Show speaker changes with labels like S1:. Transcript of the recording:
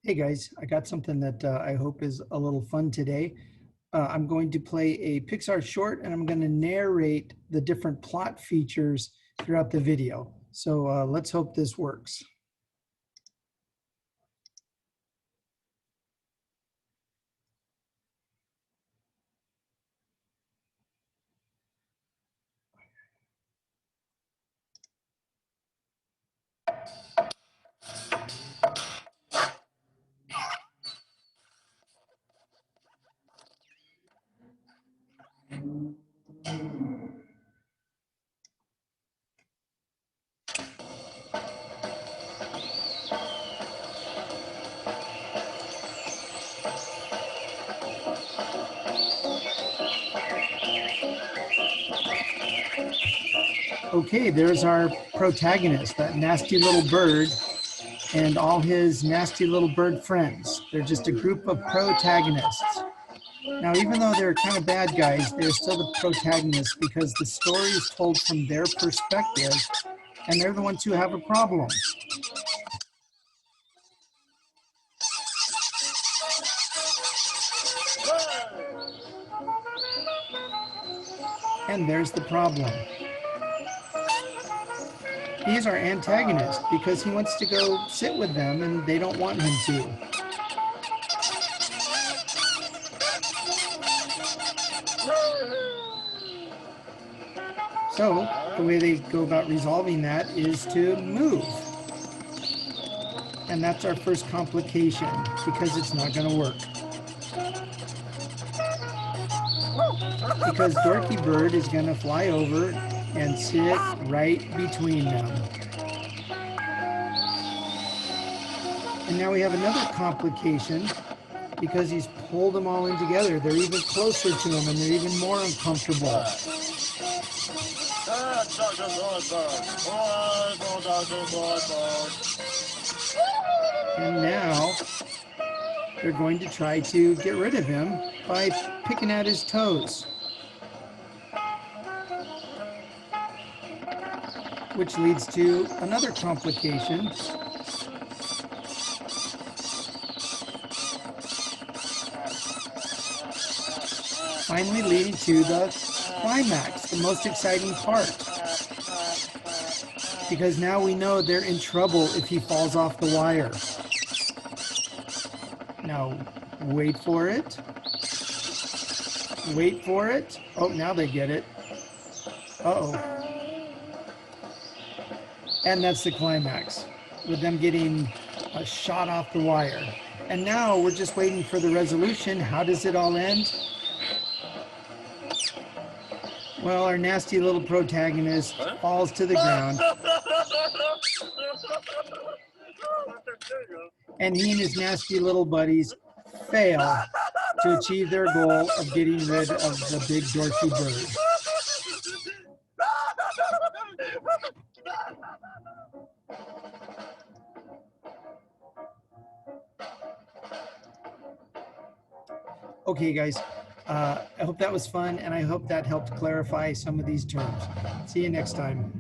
S1: Hey guys, I got something that I hope is a little fun today. I'm going to play a Pixar short and I'm going to narrate the different plot features throughout the video. So let's hope this works. Okay, there's our protagonist, that nasty little bird, and all his nasty little bird friends. They're just a group of protagonists. Now, even though they're kind of bad guys, they're still the protagonists because the story is told from their perspective, and they're the ones who have a problem. And there's the problem. He's our antagonist because he wants to go sit with them and they don't want him to. So the way they go about resolving that is to move. And that's our first complication because it's not going to work. Because Dorky Bird is going to fly over and sit right between them. And now we have another complication because he's pulled them all in together. They're even closer to him and they're even more uncomfortable. And now they're going to try to get rid of him by picking at his toes, which leads to another complication. Finally leading to the climax, the most exciting part. Because now we know they're in trouble if he falls off the wire. Now, wait for it. Wait for it. Oh, now they get it. Uh-oh. And that's the climax, with them getting shot off the wire. And now we're just waiting for the resolution. How does it all end? Well, our nasty little protagonist falls to the ground. And he and his nasty little buddies fail to achieve their goal of getting rid of the big dorky bird. Okay, guys, I hope that was fun, and I hope that helped clarify some of these terms. See you next time.